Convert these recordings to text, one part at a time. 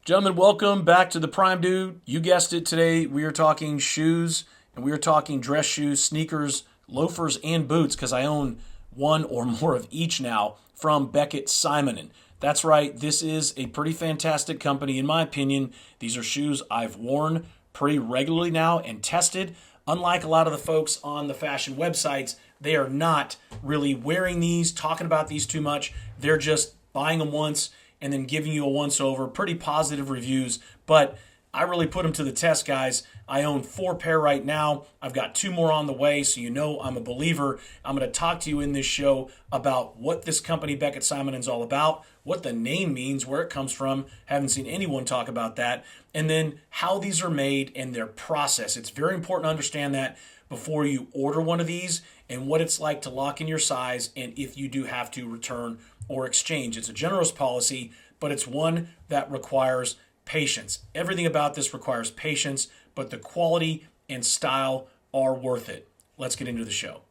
Gentlemen, welcome back to the Prime Dude. You guessed it, today we are talking shoes, and we are talking dress shoes, sneakers, loafers, and boots, because I own one or more of each now from Beckett Simonon. That's right, this is a pretty fantastic company in my opinion. These are shoes I've worn pretty regularly now and tested. Unlike a lot of the folks on the fashion websites, they are not really wearing these, talking about these too much. They're just buying them once and then giving you a once-over. Pretty positive reviews, but I really put them to the test, guys. I own 4 pair right now. I've got 2 more on the way, so you know I'm a believer. I'm going to talk to you in this show about what this company, Beckett Simonan, is all about, what the name means, where it comes from. Haven't seen anyone talk about that. And then how these are made and their process. It's very important to understand that before you order one of these and what it's like to lock in your size and if you do have to return or exchange. It's a generous policy, but it's one that requires patience. Everything about this requires patience, but the quality and style are worth it. Let's get into the show.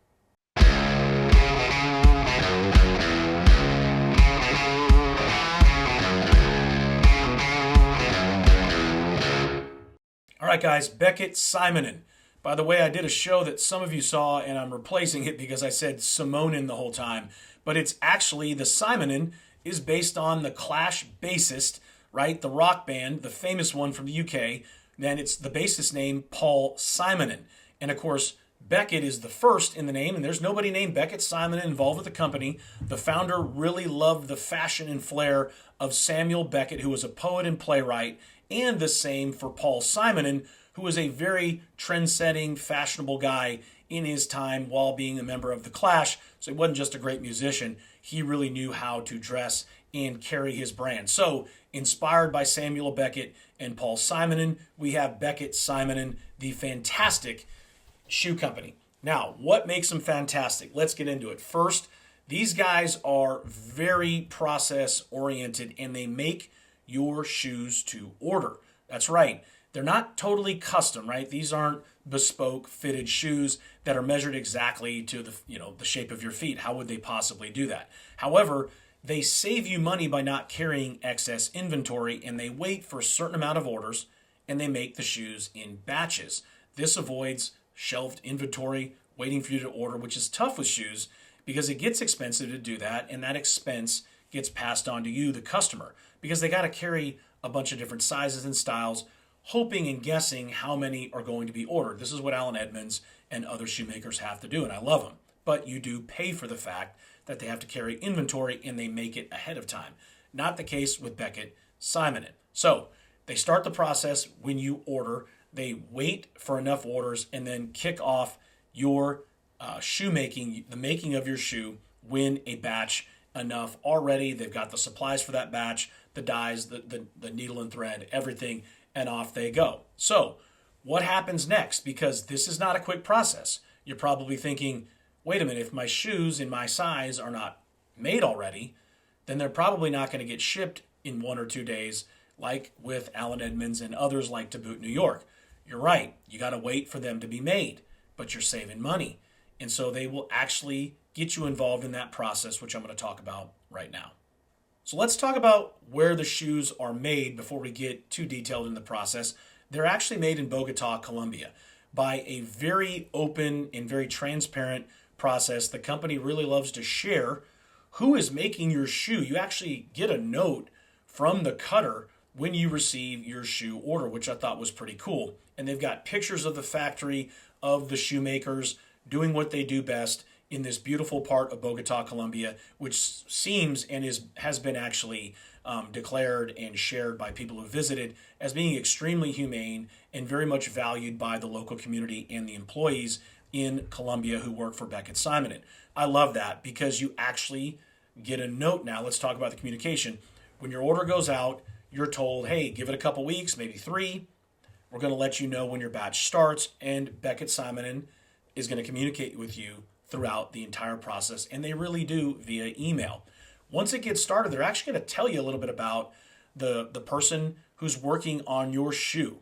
All right, guys, Beckett Simonon. By the way, I did a show that some of you saw, and I'm replacing it because I said Simonon the whole time. But it's actually, the Simonon is based on the Clash bassist, right? The rock band, the famous one from the UK. Then it's the bassist name, Paul Simonon. And of course, Beckett is the first in the name, and there's nobody named Beckett Simonon involved with the company. The founder really loved the fashion and flair of Samuel Beckett, who was a poet and playwright, and the same for Paul Simonon, who was a very trend-setting, fashionable guy in his time while being a member of the Clash. So he wasn't just a great musician. He really knew how to dress and carry his brand. So, inspired by Samuel Beckett and Paul Simonon, we have Beckett Simonon, the fantastic shoe company. Now, what makes them fantastic? Let's get into it. First, these guys are very process-oriented, and they make your shoes to order. That's right. They're not totally custom, right? These aren't bespoke fitted shoes that are measured exactly to the shape of your feet. How would they possibly do that? However, they save you money by not carrying excess inventory, and they wait for a certain amount of orders, and they make the shoes in batches. This avoids shelved inventory, waiting for you to order, which is tough with shoes because it gets expensive to do that, and that expense gets passed on to you, the customer, because they got to carry a bunch of different sizes and styles, hoping and guessing how many are going to be ordered. This is what Allen Edmonds and other shoemakers have to do, and I love them. But you do pay for the fact that they have to carry inventory, and they make it ahead of time. Not the case with Beckett Simonon. So they start the process when you order. They wait for enough orders and then kick off your shoemaking, the making of your shoe, when a batch enough already. They've got the supplies for that batch, the dyes, the needle and thread, everything, and off they go. So what happens next? Because this is not a quick process. You're probably thinking, wait a minute, if my shoes in my size are not made already, then they're probably not going to get shipped in 1 or 2 days, like with Allen Edmonds and others like To Boot New York. You're right. You got to wait for them to be made, but you're saving money. And so they will actually get you involved in that process, which I'm going to talk about right now. So let's talk about where the shoes are made before we get too detailed in the process. They're actually made in Bogota, Colombia, by a very open and very transparent process. The company really loves to share who is making your shoe. You actually get a note from the cutter when you receive your shoe order, which I thought was pretty cool. And they've got pictures of the factory, of the shoemakers doing what they do best in this beautiful part of Bogota, Colombia, which seems and has been actually declared and shared by people who visited as being extremely humane and very much valued by the local community and the employees in Colombia who work for Beckett Simonon. I love that because you actually get a note now. Let's talk about the communication. When your order goes out, you're told, hey, give it a couple weeks, maybe 3. We're going to let you know when your batch starts, and Beckett Simonon is going to communicate with you throughout the entire process, and they really do via email. Once it gets started, they're actually going to tell you a little bit about the person who's working on your shoe,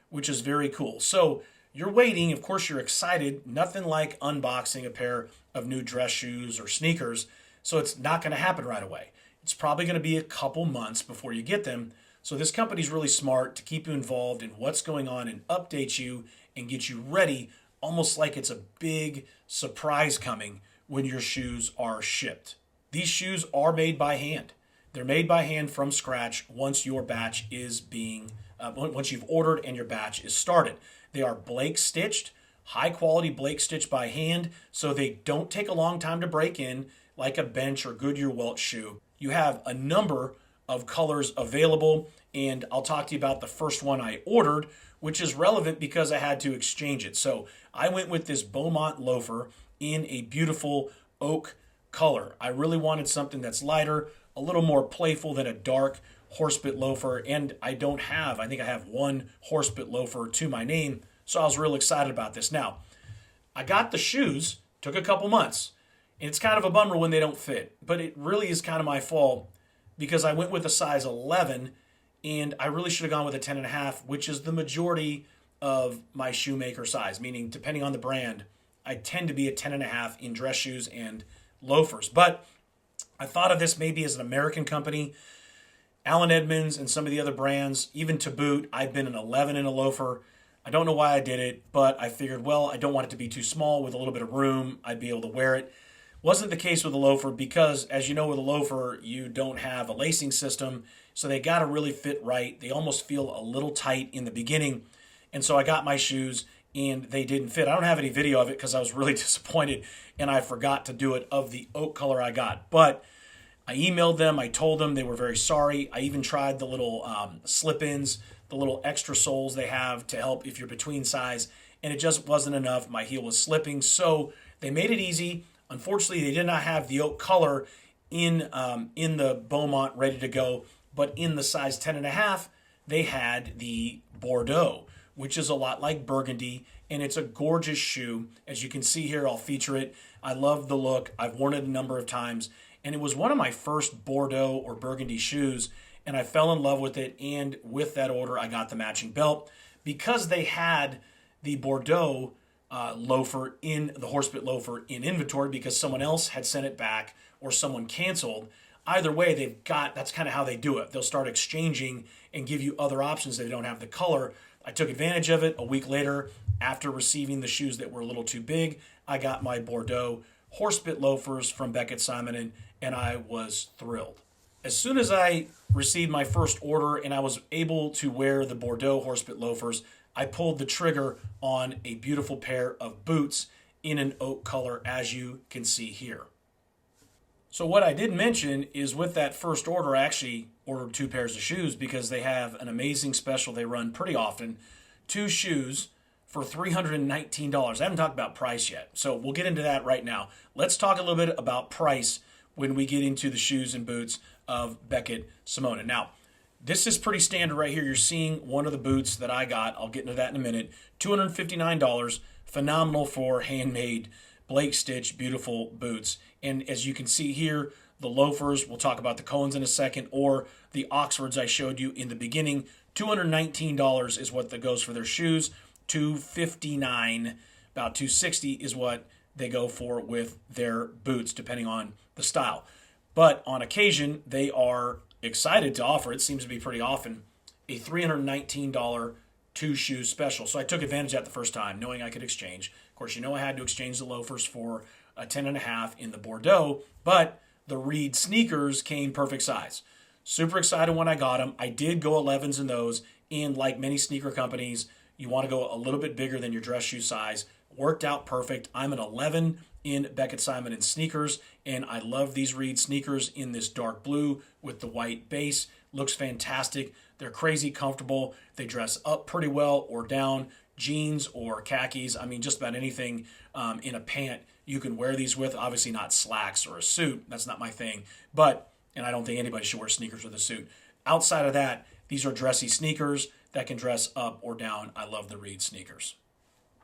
which is very cool. So you're waiting. Of course, you're excited. Nothing like unboxing a pair of new dress shoes or sneakers, so it's not going to happen right away. It's probably going to be a couple months before you get them. So this company's really smart to keep you involved in what's going on and update you and get you ready, almost like it's a big surprise coming when your shoes are shipped. These shoes are made by hand. They're made by hand from scratch once your batch is once you've ordered and your batch is started. They are Blake stitched, high quality Blake stitched by hand, so they don't take a long time to break in like a Bench or Goodyear Welch shoe. You have a number of colors available, and I'll talk to you about the first one I ordered, which is relevant because I had to exchange it. So I went with this Beaumont loafer in a beautiful oak color. I really wanted something that's lighter, a little more playful than a dark horsebit loafer, and I think I have one horsebit loafer to my name, so I was real excited about this. Now, I got the shoes, took a couple months, and it's kind of a bummer when they don't fit, but it really is kind of my fault because I went with a size 11, and I really should have gone with a 10.5, which is the majority of my shoemaker size, meaning depending on the brand, I tend to be a 10.5 in dress shoes and loafers. But I thought of this maybe as an American company. Allen Edmonds and some of the other brands, even to boot, I've been an 11 in a loafer. I don't know why I did it, but I figured, well, I don't want it to be too small. With a little bit of room, I'd be able to wear it. Wasn't the case with a loafer because, as you know, with a loafer, you don't have a lacing system, so they got to really fit right. They almost feel a little tight in the beginning, and so I got my shoes, and they didn't fit. I don't have any video of it because I was really disappointed, and I forgot to do it of the oak color I got. But I emailed them. I told them they were very sorry. I even tried the little slip-ins, the little extra soles they have to help if you're between size, and it just wasn't enough. My heel was slipping, so they made it easy. Unfortunately, they did not have the oak color in the Beaumont ready to go, but in the size 10.5, they had the Bordeaux, which is a lot like burgundy, and it's a gorgeous shoe. As you can see here, I'll feature it. I love the look. I've worn it a number of times, and it was one of my first Bordeaux or burgundy shoes, and I fell in love with it, and with that order, I got the matching belt. Because they had the Bordeaux loafer the horsebit loafer in inventory because someone else had sent it back or someone canceled. Either way, that's kind of how they do it. They'll start exchanging and give you other options if they don't have the color. I took advantage of it. A week later, after receiving the shoes that were a little too big, I got my Bordeaux horsebit loafers from Beckett Simonon, and I was thrilled. As soon as I received my first order and I was able to wear the Bordeaux horsebit loafers, I pulled the trigger on a beautiful pair of boots in an oak color, as you can see here. So what I did mention is with that first order, I actually ordered 2 pairs of shoes because they have an amazing special they run pretty often. 2 shoes for $319. I haven't talked about price yet, so we'll get into that right now. Let's talk a little bit about price when we get into the shoes and boots of Beckett Simonan. Now, this is pretty standard right here. You're seeing one of the boots that I got. I'll get into that in a minute. $259, phenomenal for handmade, Blake stitch, beautiful boots. And as you can see here, the loafers, we'll talk about the Cohens in a second, or the Oxfords I showed you in the beginning. $219 is what that goes for their shoes. $259, about $260 is what they go for with their boots, depending on the style. But on occasion, they are excited to offer, it seems to be pretty often, a $319 2-shoe special. So I took advantage of that the first time, knowing I could exchange. Of course, you know I had to exchange the loafers for a 10.5 in the Bordeaux, but the Reid Sneakers came perfect size. Super excited when I got them. I did go 11s in those, and like many sneaker companies, you want to go a little bit bigger than your dress shoe size. Worked out perfect. I'm an 11 in Beckett Simonan sneakers, and I love these Reid sneakers in this dark blue with the white base. Looks fantastic. They're crazy comfortable. They dress up pretty well or down. Jeans or khakis, I mean just about anything in a pant you can wear these with. Obviously not slacks or a suit. That's not my thing. And I don't think anybody should wear sneakers with a suit. Outside of that, these are dressy sneakers that can dress up or down. I love the Reid sneakers.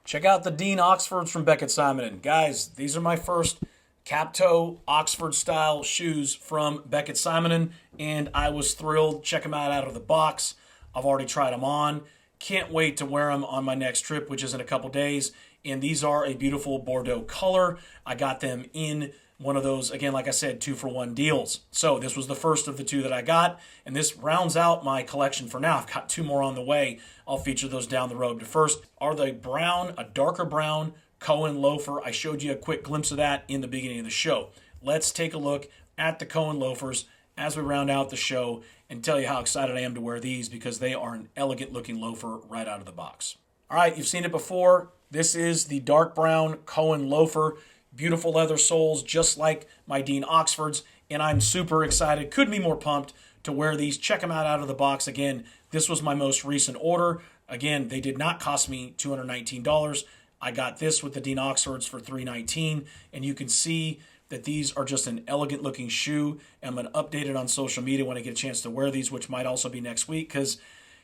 Check out the Dean Oxfords from Beckett Simonan. Guys, these are my first cap-toe Oxford-style shoes from Beckett Simonan, and I was thrilled. Check them out of the box. I've already tried them on. Can't wait to wear them on my next trip, which is in a couple days. And these are a beautiful Bordeaux color. I got them in one of those, again, like I said, 2-for-1 deals. So this was the first of the 2 that I got, and this rounds out my collection for now. I've got 2 more on the way. I'll feature those down the road. But first are the brown, a darker brown Cohen loafer. I showed you a quick glimpse of that in the beginning of the show. Let's take a look at the Cohen loafers as we round out the show and tell you how excited I am to wear these because they are an elegant looking loafer right out of the box. All right, you've seen it before. This is the dark brown Cohen loafer. Beautiful leather soles, just like my Dean Oxfords, and I'm super excited. Couldn't be more pumped to wear these. Check them out of the box. Again, this was my most recent order. Again, they did not cost me $219. I got this with the Dean Oxfords for $319, and you can see that these are just an elegant looking shoe. I'm going to update it on social media when I get a chance to wear these, which might also be next week because,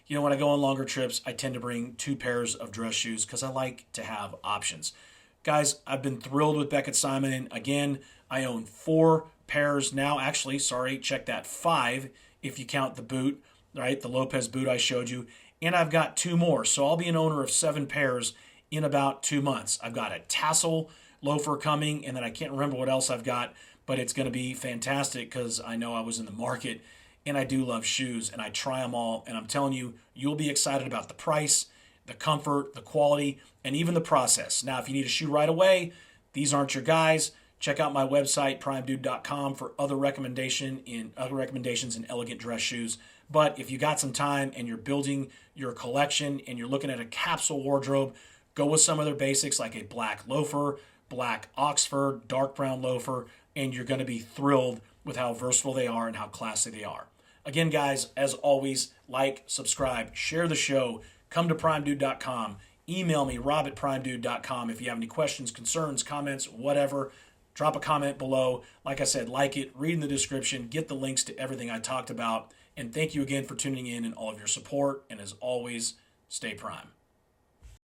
you know, when I go on longer trips, I tend to bring 2 pairs of dress shoes because I like to have options. Guys, I've been thrilled with Beckett Simonon. Again, I own 4 pairs now. Actually, sorry, check that, 5 if you count the boot, right? The Lopez boot I showed you. And I've got 2 more. So I'll be an owner of 7 pairs in about 2 months. I've got a tassel loafer coming, and then I can't remember what else I've got, but it's going to be fantastic because I know I was in the market, and I do love shoes, and I try them all. And I'm telling you, you'll be excited about the price, the comfort, the quality, and even the process. Now, if you need a shoe right away, these aren't your guys. Check out my website, primedude.com, for other recommendations in elegant dress shoes. But if you got some time and you're building your collection and you're looking at a capsule wardrobe, go with some of their basics like a black loafer, black Oxford, dark brown loafer, and you're going to be thrilled with how versatile they are and how classy they are. Again, guys, as always, like, subscribe, share the show. Come to primedude.com. Email me, rob@primedude.com. If you have any questions, concerns, comments, whatever, drop a comment below. Like I said, like it, read in the description, get the links to everything I talked about. And thank you again for tuning in and all of your support. And as always, stay prime.